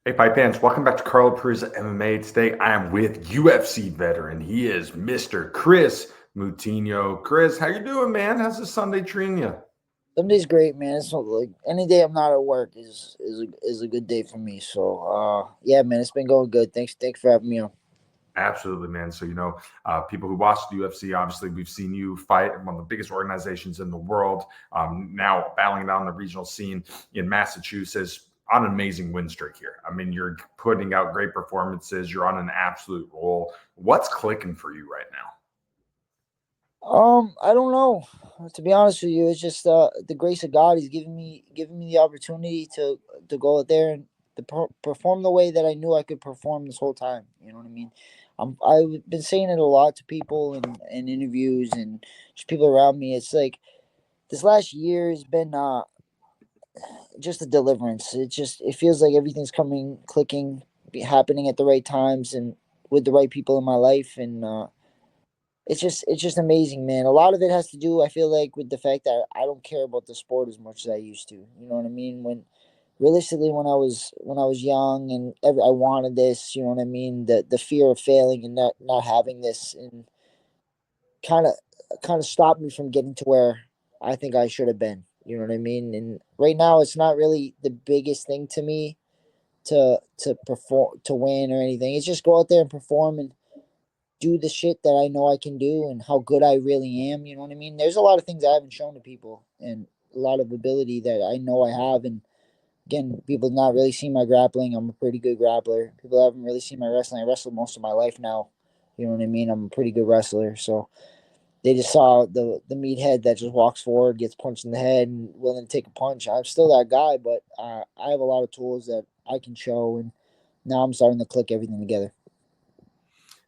Hey, Pipe fans, welcome back to Carlo Peruzza MMA. Today I am with UFC veteran. He is Mr. Kris Moutinho. Kris, how you doing, man? How's this Sunday treating you? Some days great, man. It's not like any day I'm not at work is a good day for me. So yeah, man, it's been going good. Thanks for having me on. Absolutely, man. So, people who watch the UFC, obviously, we've seen you fight in one of the biggest organizations in the world, now battling down the regional scene in Massachusetts on an amazing win streak here. I mean, you're putting out great performances. You're on an absolute roll. What's clicking for you right now? I don't know. To be honest with you, it's just the grace of God. He's giving me the opportunity to go out there and perform the way that I knew I could perform this whole time. You know what I mean? I've been saying it a lot to people in interviews and just people around me. It's like this last year has been just a deliverance. It feels like everything's coming, clicking, happening at the right times and with the right people in my life, and it's just amazing, man. A lot of it has to do, I feel like, with the fact that I don't care about the sport as much as I used to. You know what I mean? When realistically, when I was young and I wanted this, you know what I mean. The fear of failing and not having this and kind of kind of stopped me from getting to where I think I should have been. You know what I mean? And right now, it's not really the biggest thing to me to perform to win or anything. It's just go out there and perform and do the shit that I know I can do and how good I really am. You know what I mean? There's a lot of things I haven't shown to people and a lot of ability that I know I have. And again, people have not really seen my grappling. I'm a pretty good grappler. People haven't really seen my wrestling. I wrestled most of my life now. You know what I mean? I'm a pretty good wrestler. So they just saw the meathead that just walks forward, gets punched in the head, and willing to take a punch. I'm still that guy, but I have a lot of tools that I can show, and now I'm starting to click everything together.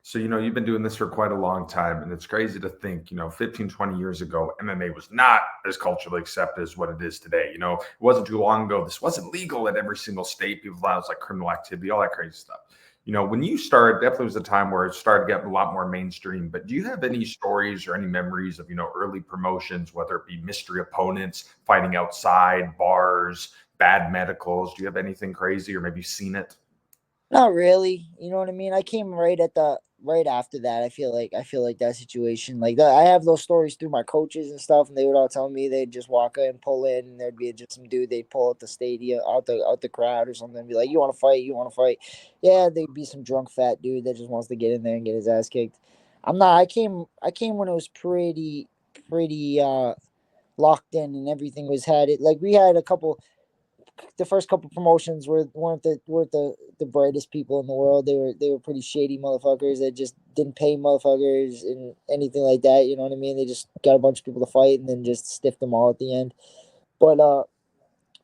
So, you've been doing this for quite a long time, and it's crazy to think, 15, 20 years ago, MMA was not as culturally accepted as what it is today. It wasn't too long ago. This wasn't legal in every single state. People thought it was like criminal activity, all that crazy stuff. When you started, definitely was a time where it started getting a lot more mainstream. But do you have any stories or any memories of, early promotions, whether it be mystery opponents, fighting outside, bars, bad medicals? Do you have anything crazy or maybe seen it? Not really. You know what I mean? I came right after that. I feel like that situation. Like that, I have those stories through my coaches and stuff, and they would all tell me they'd just walk in, pull in, and there'd be just some dude they'd pull out the stadium, out the crowd or something, and be like, "You want to fight? You want to fight?" Yeah, they'd be some drunk fat dude that just wants to get in there and get his ass kicked. I'm not. I came when it was pretty locked in and everything was had it. Like we had a couple the first couple promotions weren't the brightest people in the world. They were pretty shady motherfuckers that just didn't pay motherfuckers and anything like that. You know what I mean? They just got a bunch of people to fight and then just stiffed them all at the end. But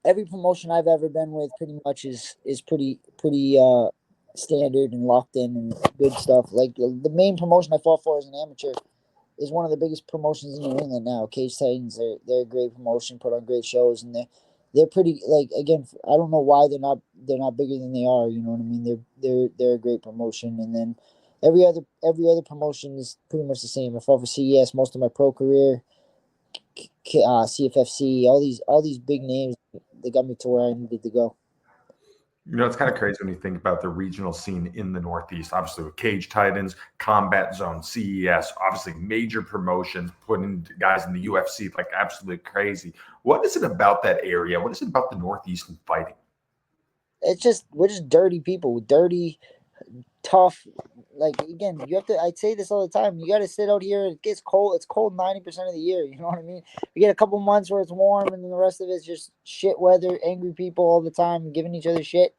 every promotion I've ever been with pretty much is pretty standard and locked in and good stuff. Like the main promotion I fought for as an amateur is one of the biggest promotions in New England now. Cage Titans, they're a great promotion, put on great shows, and they're pretty like again. I don't know why they're not bigger than they are. You know what I mean? They're a great promotion, and then every other promotion is pretty much the same. I fought for CES most of my pro career, CFFC, all these big names. They got me to where I needed to go. It's kind of crazy when you think about the regional scene in the Northeast. Obviously, with Cage Titans, Combat Zone, CES, obviously major promotions, putting guys in the UFC like absolutely crazy. What is it about that area? What is it about the Northeast and fighting? It's just we're just dirty people, dirty, tough. Like again, you have to. I say this all the time. You got to sit out here. It gets cold. It's cold 90% of the year. You know what I mean? We get a couple months where it's warm, and then the rest of it's just shit weather, angry people all the time, giving each other shit,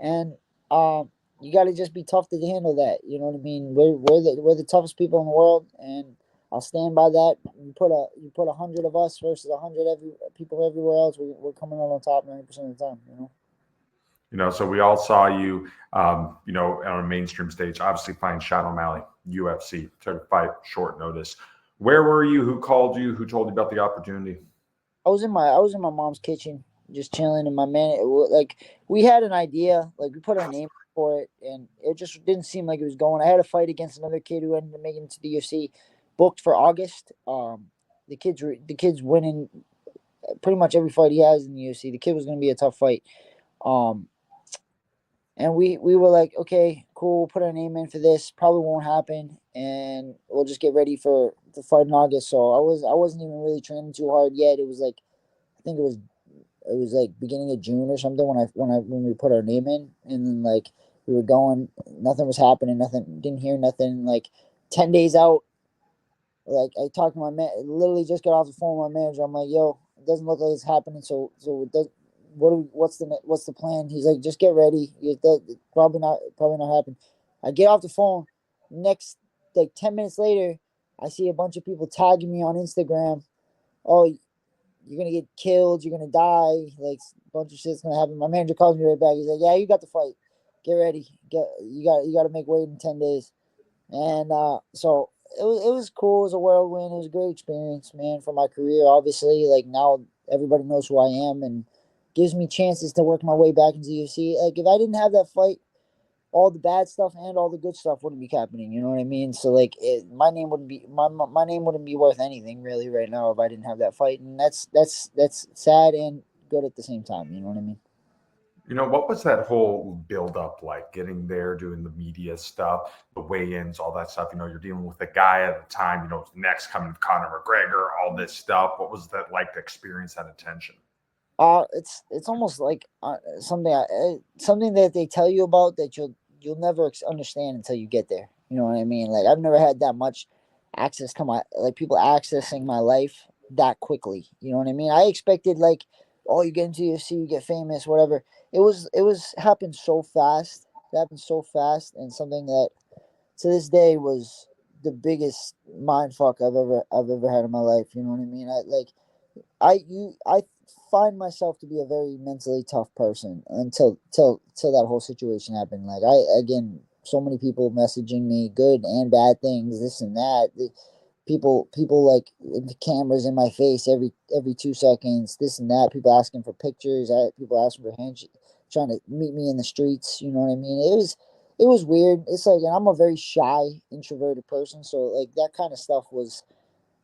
and you got to just be tough to handle that. You know what I mean? We're the toughest people in the world, and I'll stand by that. You put 100 of us versus 100 every people everywhere else. We're coming out on top 90% of the time. So we all saw you, on a mainstream stage, obviously fighting Sean O'Malley, UFC, took a fight short notice. Where were you? Who called you? Who told you about the opportunity? I was in my mom's kitchen, just chilling, and my man, like we had an idea, like we put our name for it, and it just didn't seem like it was going. I had a fight against another kid who ended up making it to the UFC, booked for August. The kid's winning pretty much every fight he has in the UFC. The kid was going to be a tough fight. Um, And we were like, okay, cool, we'll put our name in for this. Probably won't happen, and we'll just get ready for the fight in August. So I wasn't even really training too hard yet. It was like, I think it was like beginning of June or something when we put our name in, and then like we were going, nothing was happening, nothing, didn't hear nothing. Like 10 days out, like I talked to my man, literally just got off the phone with my manager. I'm like, yo, it doesn't look like it's happening. So it does. What's the plan? He's like, just get ready. Probably not happen. I get off the phone. Next, like 10 minutes later, I see a bunch of people tagging me on Instagram. Oh, you're gonna get killed. You're gonna die. Like a bunch of shit's gonna happen. My manager calls me right back. He's like, yeah, you got the fight. Get ready. You got to make weight in 10 days. And so it was cool. It was a whirlwind. It was a great experience, man, for my career. Obviously, like now everybody knows who I am and gives me chances to work my way back into the UFC. Like if I didn't have that fight, all the bad stuff and all the good stuff wouldn't be happening. You know what I mean? So like my name wouldn't be my name wouldn't be worth anything really right now if I didn't have that fight. And that's sad and good at the same time. You know what I mean? What was that whole build up like? Getting there, doing the media stuff, the weigh-ins, all that stuff. You're dealing with a guy at the time. Next coming Conor McGregor, all this stuff. What was that like to experience that attention? It's almost like something that they tell you about that you'll never understand until you get there. You know what I mean? Like I've never had that much access to my like people accessing my life that quickly. You know what I mean? I expected like, oh, you get into UFC, you get famous, whatever. It was happened so fast. It happened so fast, and something that to this day was the biggest mind fuck I've ever had in my life. You know what I mean? I find myself to be a very mentally tough person until that whole situation happened. Like I again, so many people messaging me good and bad things, this and that. People like the cameras in my face every 2 seconds, this and that. People asking for pictures. People asking for handshake, trying to meet me in the streets. You know what I mean? It was weird. It's like, and I'm a very shy, introverted person, so like that kind of stuff was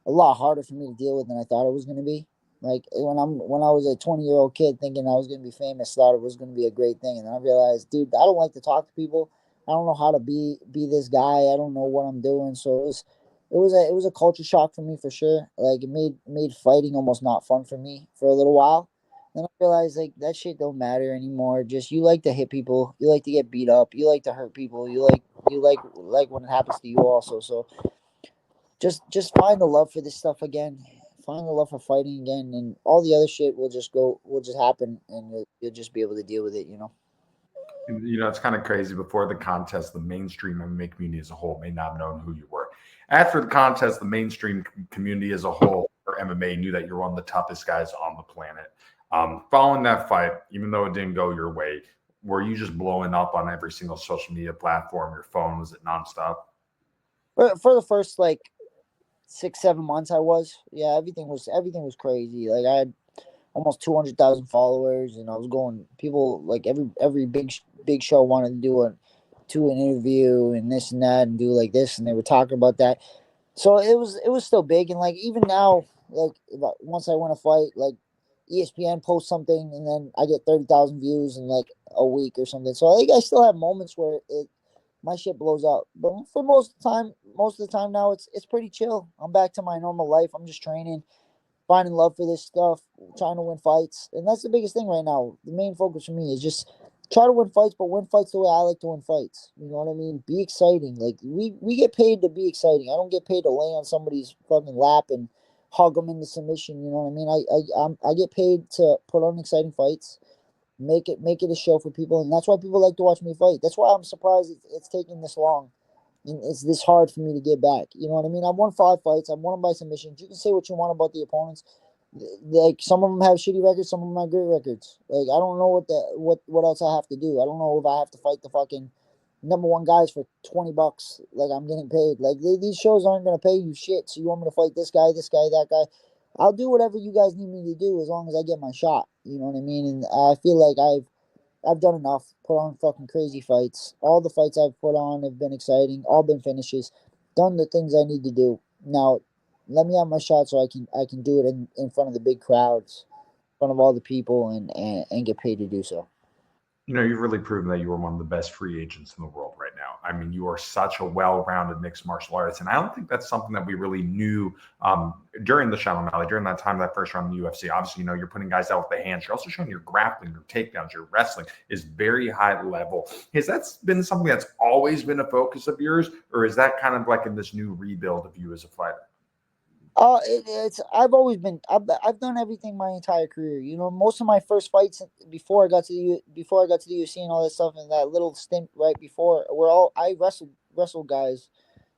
a lot harder for me to deal with than I thought it was going to be. Like when I was a 20-year-old kid thinking I was going to be famous, thought it was going to be a great thing, and then I realized, dude, I don't like to talk to people. I don't know how to be this guy. I don't know what I'm doing. So it was a culture shock for me for sure. Like it made fighting almost not fun for me for a little while. Then I realized like that shit don't matter anymore. Just you like to hit people, you like to get beat up, you like to hurt people, you like when it happens to you also. So just find the love for this stuff again. Find the love for fighting again, and all the other shit will just happen, and you'll just be able to deal with it. You know. It's kind of crazy. Before the contest, the mainstream MMA community as a whole may not have known who you were. After the contest, the mainstream community as a whole for MMA knew that you're one of the toughest guys on the planet. Following that fight, even though it didn't go your way, were you just blowing up on every single social media platform? Your phone, was it nonstop? For the first like 6 7 months, I was, yeah, everything was crazy. Like I had almost 200,000 followers, and I was going, people like every big show wanted to do an interview and this and that and do like this, and they were talking about that. So it was still big, and like even now, like once I win a fight, like ESPN posts something, and then I get 30,000 views in like a week or something. So I think I still have moments where it my shit blows up, but for most of the time now, it's pretty chill. I'm back to my normal life. I'm just training, finding love for this stuff, trying to win fights, and that's the biggest thing right now. The main focus for me is just try to win fights, but win fights the way I like to win fights. You know what I mean? Be exciting. Like we get paid to be exciting. I don't get paid to lay on somebody's fucking lap and hug them into submission. You know what I mean? I get paid to put on exciting fights, make it a show for people, and that's why people like to watch me fight. That's why I'm surprised it's taking this long and it's this hard for me to get back. You know what I mean? I've won 5 fights. I've won them by submissions. You can say what you want about the opponents. Like some of them have shitty records, some of them have great records. Like I don't know what else I have to do. I don't know if I have to fight the fucking number one guys for $20. Like I'm getting paid. Like these shows aren't gonna pay you shit. So you want me to fight this guy, that guy? I'll do whatever you guys need me to do as long as I get my shot. You know what I mean? And I feel like I've done enough. Put on fucking crazy fights. All the fights I've put on have been exciting. All been finishes. Done the things I need to do. Now, let me have my shot so I can do it in front of the big crowds, in front of all the people, and get paid to do so. You've really proven that you are one of the best free agents in the world right now. I mean, you are such a well-rounded mixed martial artist, and I don't think that's something that we really knew during the Sean O'Malley, during that time, that first round in the UFC. Obviously, you're putting guys out with the hands. You're also showing your grappling, your takedowns, your wrestling is very high level. Has that been something that's always been a focus of yours, or is that kind of like in this new rebuild of you as a fighter? It's I've always been I've done everything my entire career. Most of my first fights before I got to the UFC and all that stuff, and that little stint right before, were all I wrestled guys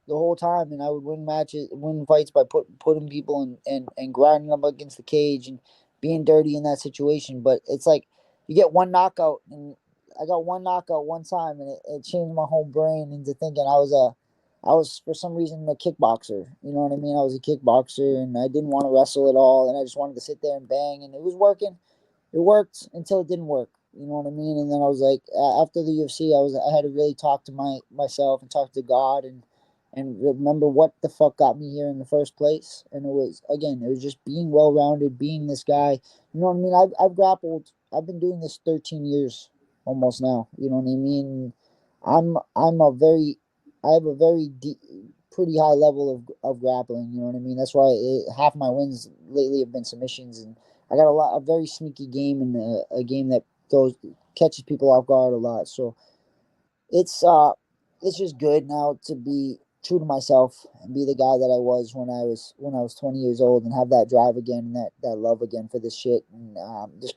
the whole time, and I would win fights by putting people and grinding them against the cage and being dirty in that situation. But it's like you get one knockout, and I got one knockout one time, and it changed my whole brain into thinking I was for some reason a kickboxer. You know what I mean? I was a kickboxer, and I didn't want to wrestle at all, and I just wanted to sit there and bang, and it was working. It worked until it didn't work. You know what I mean? And then I was like, after the UFC, I had to really talk to myself and talk to God and remember what the fuck got me here in the first place. And it was just being well rounded, being this guy. You know what I mean? I've grappled. I've been doing this 13 years almost now. You know what I mean? I'm a very I have a very deep, pretty high level of grappling. You know what I mean? That's why half my wins lately have been submissions, and I got a very sneaky game, and a game that throws catches people off guard a lot. So it's uh it's just good now to be true to myself and be the guy that I was when I was 20 years old, and have that drive again, and that love again for this shit, and just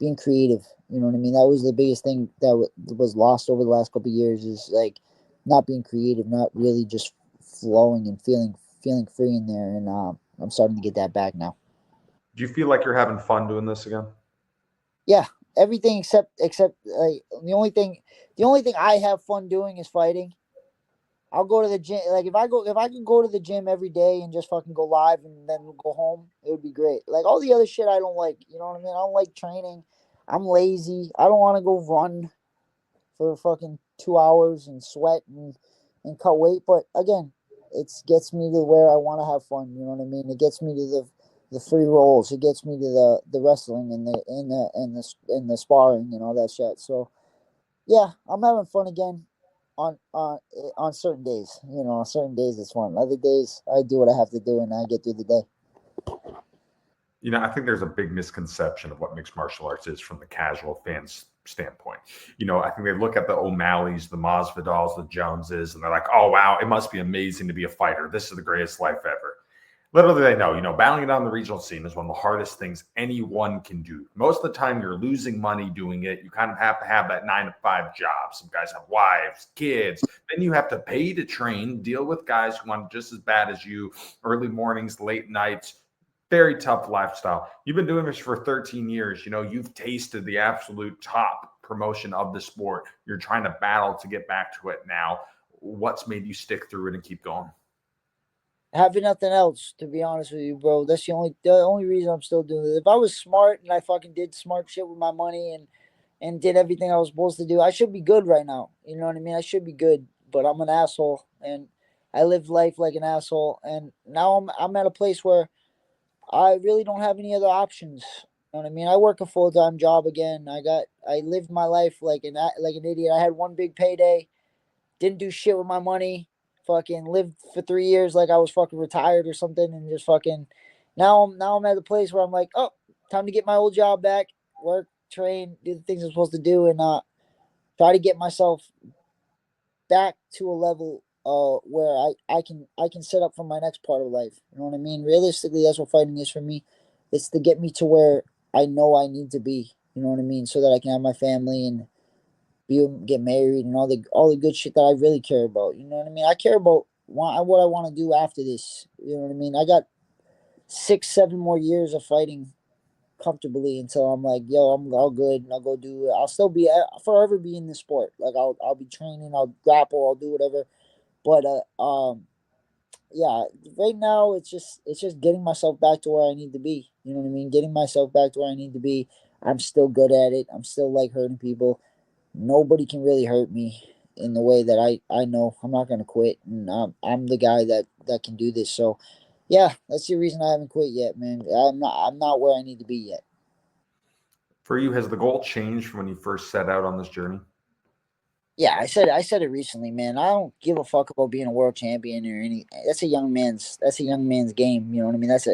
being creative. You know what I mean? That was the biggest thing that was lost over the last couple of years, is like not being creative, not really just flowing and feeling free in there. And I'm starting to get that back now. Do you feel like you're having fun doing this again? Yeah, everything except the only thing I have fun doing is fighting. I'll go to the gym. Like if I could go to the gym every day and just fucking go live and then go home, it would be great. Like all the other shit I don't like. You know what I mean? I don't like training. I'm lazy. I don't want to go run for fucking 2 hours and sweat and cut weight. But again, it gets me to where I want to have fun. You know what I mean? It gets me to the free rolls. It gets me to the wrestling and the sparring and all that shit. So yeah, I'm having fun again on certain days. On certain days it's fun. Other days I do what I have to do and I get through the day. I think there's a big misconception of what mixed martial arts is from the casual fans standpoint. I think they look at the O'Malleys, the Masvidals, the Joneses, and they're like, oh, wow, it must be amazing to be a fighter. This is the greatest life ever. Little do they know, battling it on the regional scene is one of the hardest things anyone can do. Most of the time, you're losing money doing it. You kind of have to have that 9 to 5 job. Some guys have wives, kids. Then you have to pay to train, deal with guys who want just as bad as you, early mornings, late nights. Very tough lifestyle. You've been doing this for 13 years. You've tasted the absolute top promotion of the sport. You're trying to battle to get back to it now. What's made you stick through it and keep going? Having nothing else, to be honest with you, bro. That's the only reason I'm still doing it. If I was smart and I fucking did smart shit with my money and did everything I was supposed to do, I should be good right now. You know what I mean? I should be good, but I'm an asshole, and I lived life like an asshole, and now I'm at a place where I really don't have any other options. You know what I mean? I work a full time job again. I lived my life like an idiot. I had one big payday, didn't do shit with my money, fucking lived for 3 years like I was fucking retired or something, and just fucking now I'm at the place where I'm like, oh, time to get my old job back, work, train, do the things I'm supposed to do, and try to get myself back to a level where I can set up for my next part of life. You know what I mean? Realistically, that's what fighting is for me. It's to get me to where I know I need to be. You know what I mean? So that I can have my family and get married and all the good shit that I really care about. You know what I mean? I care about what I want to do after this. You know what I mean? I got 6, 7 more years of fighting comfortably until I'm like, yo, I'm all good and I'll go do it. I'll still be forever be in the sport. Like I'll be training, I'll grapple, I'll do whatever. But yeah, right now it's just getting myself back to where I need to be. You know what I mean? Getting myself back to where I need to be. I'm still good at it. I'm still like hurting people. Nobody can really hurt me in the way that I know. I'm not gonna quit, and I'm the guy that can do this. So yeah, that's the reason I haven't quit yet, man. I'm not where I need to be yet. For you, has the goal changed from when you first set out on this journey? Yeah, I said it recently, man. I don't give a fuck about being a world champion or any. That's a young man's game. You know what I mean? That's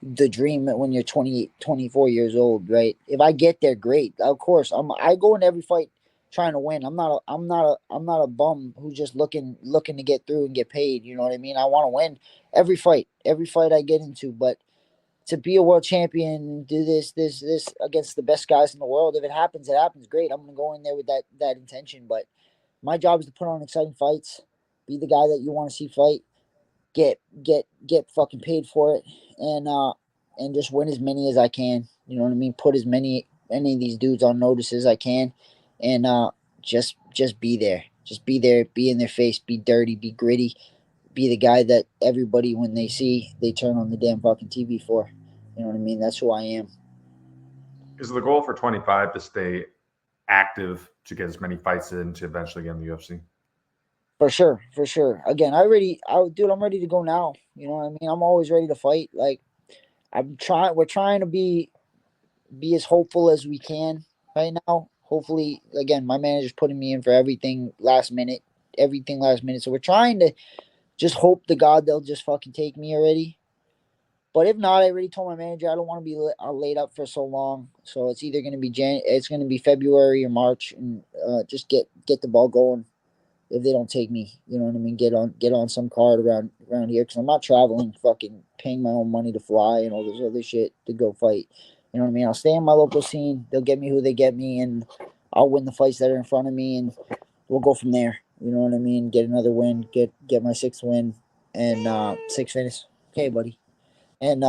the dream when you're 28, 24 years old, right? If I get there, great. Of course, I go in every fight trying to win. I'm not a bum who's just looking to get through and get paid. You know what I mean? I want to win every fight I get into. But to be a world champion, do this against the best guys in the world. If it happens, it happens. Great. I'm gonna go in there with that intention. But my job is to put on exciting fights, be the guy that you want to see fight, get fucking paid for it, and just win as many as I can. You know what I mean? Put as many of these dudes on notice as I can, and just be there. Just be there. Be in their face. Be dirty. Be gritty. Be the guy that everybody, when they see, they turn on the damn fucking TV for. You know what I mean? That's who I am. Is the goal for 25 to stay active to get as many fights in to eventually get in the UFC? For sure, for sure. Again, dude, I'm ready to go now. You know what I mean? I'm always ready to fight. Like we're trying to be as hopeful as we can right now. Hopefully, again, my manager's putting me in for everything last minute. So we're trying to just hope to God they'll just fucking take me already. But if not, I already told my manager I don't want to be laid up for so long. So it's either going to be it's going to be February or March, and just get the ball going. If they don't take me, you know what I mean. Get on some card around here because I'm not traveling, fucking paying my own money to fly and all this other shit to go fight. You know what I mean. I'll stay in my local scene. They'll get me who they get me, and I'll win the fights that are in front of me, and we'll go from there. You know what I mean. Get another win. Get my sixth win, and six finish. Okay, buddy. And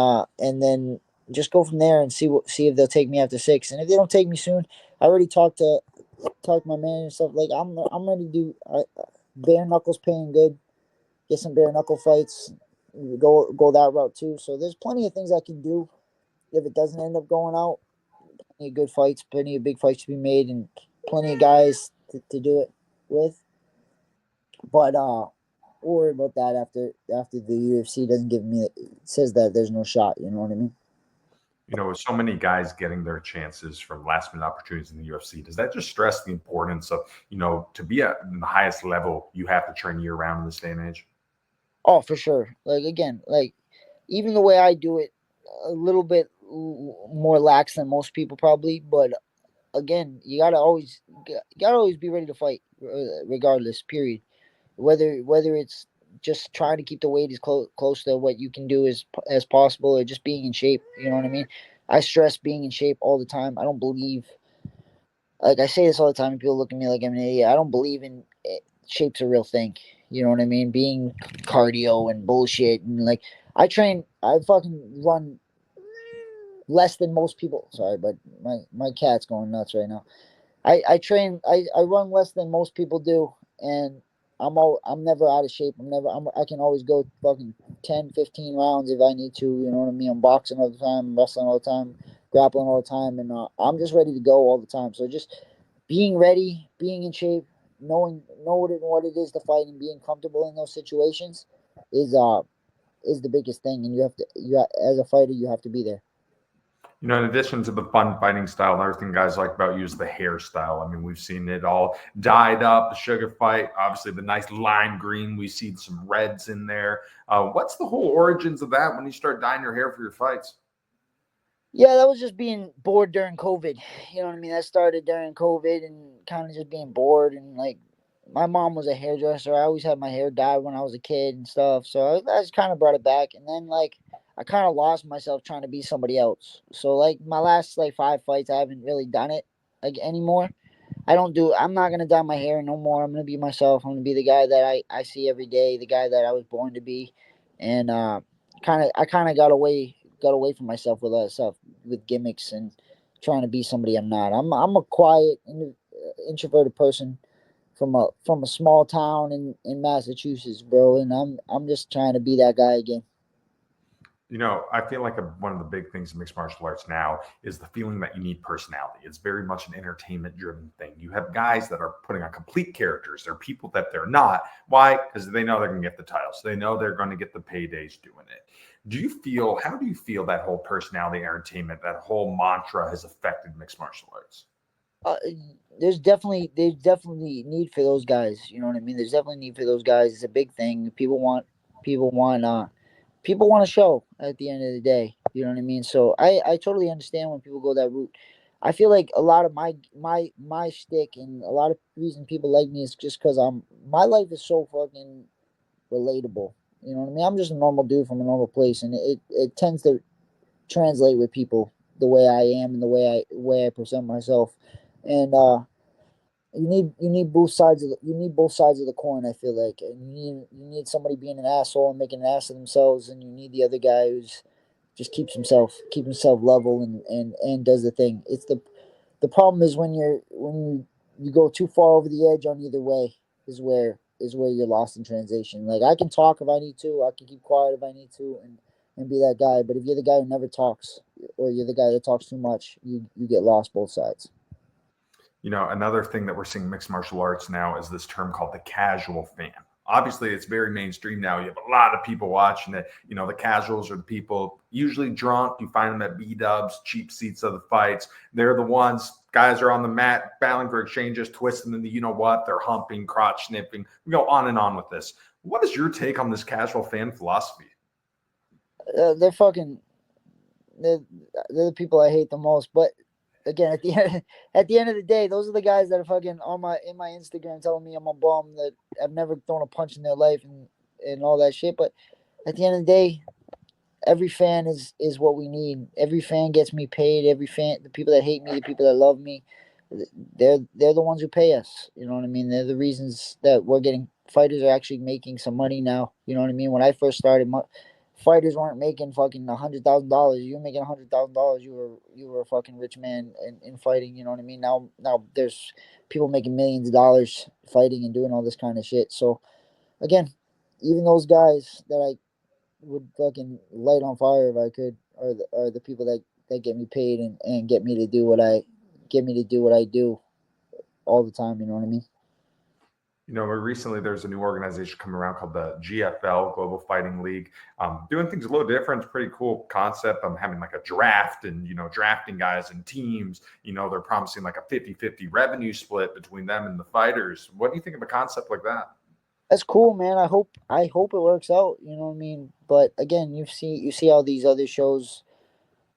then just go from there and see if they'll take me after six. And if they don't take me soon, I already talked to my manager and stuff. Like I'm ready to do bare knuckles paying good. Get some bare knuckle fights. Go that route too. So there's plenty of things I can do if it doesn't end up going out. Plenty of good fights, plenty of big fights to be made, and plenty of guys to do it with. But we'll worry about that after the UFC doesn't give me says that there's no shot. You know what I mean? With so many guys getting their chances from last minute opportunities in the UFC, does that just stress the importance of, to be at the highest level, you have to train year round in this day and age? Oh, for sure. Like again, like even the way I do it, a little bit more lax than most people probably, but again, you gotta always be ready to fight, regardless. Period. Whether it's just trying to keep the weight as close to what you can do as possible, or just being in shape. You know what I mean? I stress being in shape all the time. I don't believe, like I say this all the time, and people look at me like I'm an idiot. I don't believe in shape's a real thing. You know what I mean? Being cardio and bullshit and like I fucking run less than most people. Sorry, but my cat's going nuts right now. I run less than most people do, and I'm never out of shape. I can always go fucking 10, 15 rounds if I need to. You know what I mean? I'm boxing all the time, wrestling all the time, grappling all the time, and I'm just ready to go all the time. So just being ready, being in shape, know what it is to fight, and being comfortable in those situations is is the biggest thing. And as a fighter, you have to be there. In addition to the fun fighting style, another thing guys like about you is the hairstyle. I mean, we've seen it all dyed up, the sugar fight, obviously the nice lime green. We see some reds in there. What's the whole origins of that when you start dyeing your hair for your fights? Yeah, that was just being bored during COVID. You know what I mean? That started during COVID and kind of just being bored. And like, my mom was a hairdresser. I always had my hair dyed when I was a kid and stuff. So I just kind of brought it back. And then, like, I kind of lost myself trying to be somebody else. So, like, my last, like, 5 fights, I haven't really done it like anymore. I'm not going to dye my hair no more. I'm going to be myself. I'm going to be the guy that I see every day, the guy that I was born to be. And, I kind of got away from myself with a lot of stuff, with gimmicks and trying to be somebody I'm not. I'm a quiet, introverted person from a small town in Massachusetts, bro, and I'm just trying to be that guy again. I feel like one of the big things in mixed martial arts now is the feeling that you need personality. It's very much an entertainment driven thing. You have guys that are putting on complete characters. They're people that they're not. Why? Because they know they're going to get the titles. They know they're going to get the paydays doing it. How do you feel that whole personality entertainment, that whole mantra has affected mixed martial arts? uh, there's definitely need for those guys. You know what I mean? There's definitely need for those guys. It's a big thing. People want people want to show at the end of the day. You know what I mean? So I totally understand when people go that route. I feel like a lot of my stick and a lot of reason people like me is just because my life is so fucking relatable. You know what I mean? I'm just a normal dude from a normal place, and it tends to translate with people the way I am and the way I present myself. And you need both sides of the coin. I feel like, and you need somebody being an asshole and making an ass of themselves, and you need the other guy who's just keep himself level and does the thing. It's the problem is when you go too far over the edge on either way is where you're lost in translation. Like I can talk if I need to, I can keep quiet if I need to, and be that guy. But if you're the guy who never talks, or you're the guy that talks too much, you get lost both sides. Another thing that we're seeing mixed martial arts now is this term called the casual fan. Obviously, it's very mainstream now. You have a lot of people watching it. The casuals are the people usually drunk. You find them at B-dubs, cheap seats of the fights. They're the ones, guys are on the mat battling for exchanges, twisting in the what. They're humping, crotch sniffing. We go on and on with this. What is your take on this casual fan philosophy? They're fucking they're, they're the people I hate the most. But again, at the end of the day, those are the guys that are fucking on my in my Instagram telling me I'm a bum, that have never thrown a punch in their life, and all that shit. But at the end of the day, every fan is what we need. Every fan gets me paid. Every fan, the people that hate me, the people that love me, they're the ones who pay us. You know what I mean? They're the reasons that we're getting fighters are actually making some money now. You know what I mean? When I first started, fighters weren't making fucking $100,000. You were making $100,000. You were a fucking rich man in fighting. You know what I mean? Now there's people making millions of dollars fighting and doing all this kind of shit. So again, even those guys that I would fucking light on fire if I could are the people that get me paid and get me to do what I do all the time. You know what I mean? Recently there's a new organization coming around called the GFL, Global Fighting League, doing things a little different. It's a pretty cool concept. I'm having like a draft and, drafting guys and teams. They're promising like a 50-50 revenue split between them and the fighters. What do you think of a concept like that? That's cool, man. I hope it works out. You know what I mean? But again, you see how these other shows,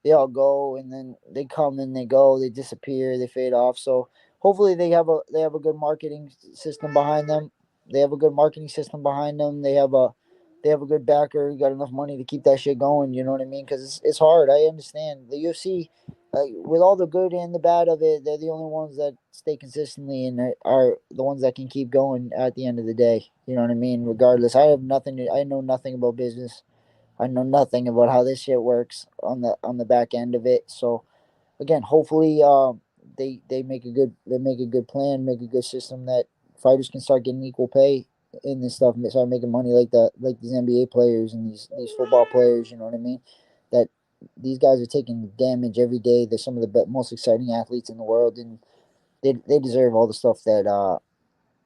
they all go and then they come and they go, they disappear, they fade off. So hopefully they have a good marketing system behind them. They have a good marketing system behind them. They have a good backer. Got enough money to keep that shit going. You know what I mean? Because it's hard. I understand the UFC, with all the good and the bad of it. They're the only ones that stay consistently and are the ones that can keep going at the end of the day. You know what I mean? Regardless, I know nothing about business. I know nothing about how this shit works on the back end of it. So again, hopefully, they make a good plan, make a good system that fighters can start getting equal pay in this stuff, and start making money like these NBA players and these football players. You know what I mean? That these guys are taking damage every day. They're some of the most exciting athletes in the world, and they deserve all the stuff that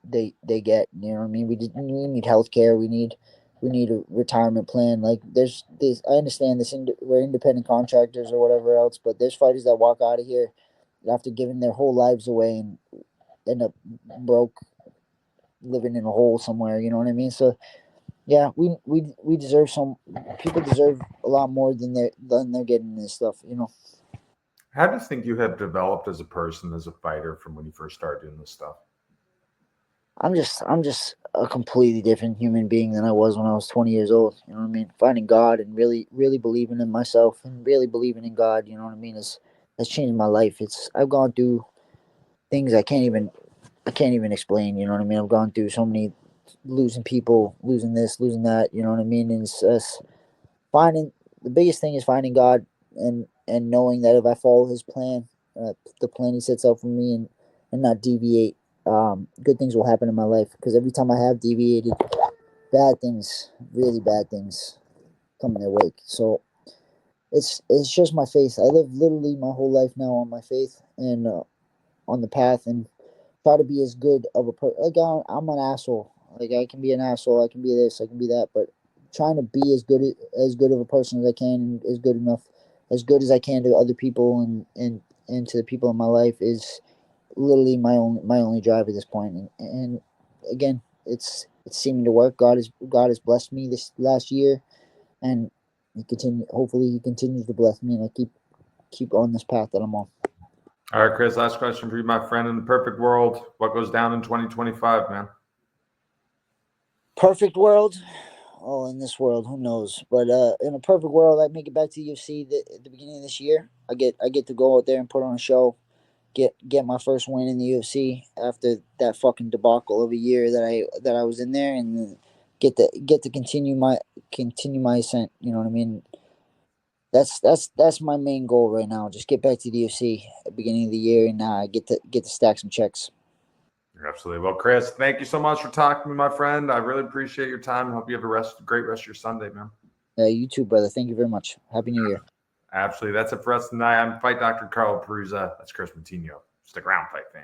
they get. You know what I mean? We need health care. We need a retirement plan. Like there's this. I understand this. We're independent contractors or whatever else, but there's fighters that walk out of here after giving their whole lives away and end up broke, living in a hole somewhere. You know what I mean? So yeah, we deserve some. People deserve a lot more than they're getting this stuff. How do you think you have developed as a person, as a fighter, from when you first started doing this stuff? I'm just a completely different human being than I was when I was 20 years old. You know what I mean? Finding God and really believing in myself and really believing in God. You know what I mean? Has changed my life. I've gone through things I can't even explain. You know what I mean? I've gone through so many, losing people, losing this, losing that. You know what I mean? And it's just finding the biggest thing is finding God and knowing that if I follow His plan, the plan He sets out for me, and not deviate, good things will happen in my life. Because every time I have deviated, bad things, really bad things, come in their wake. So It's just my faith. I live literally my whole life now on my faith and on the path, and try to be as good of a person. Like I'm an asshole. Like I can be an asshole. I can be this. I can be that. But trying to be as good of a person as I can, and as good as I can to other people, and to the people in my life is literally my only drive at this point. And again, it's seeming to work. God has blessed me this last year, and hopefully he continues to bless me, and I keep on this path that I'm on. All right, Kris, last question for you, my friend. In the perfect world, what goes down in 2025, man? Perfect world. Oh, in this world, who knows? But in a perfect world, I make it back to UFC at the beginning of this year. I get to go out there and put on a show, get my first win in the UFC after that fucking debacle of a year that I was in there, and then get to continue my ascent. You know what I mean? That's my main goal right now. Just get back to the UFC at the beginning of the year, and get to stack some checks. Absolutely. Well, Kris, thank you so much for talking to me, my friend. I really appreciate your time and hope you have a great rest of your Sunday, man. You too, brother. Thank you very much. Happy New Year. Absolutely. That's it for us tonight. I'm Fight Dr. Carl Perusa. That's Kris Moutinho. Stick around, fight fans.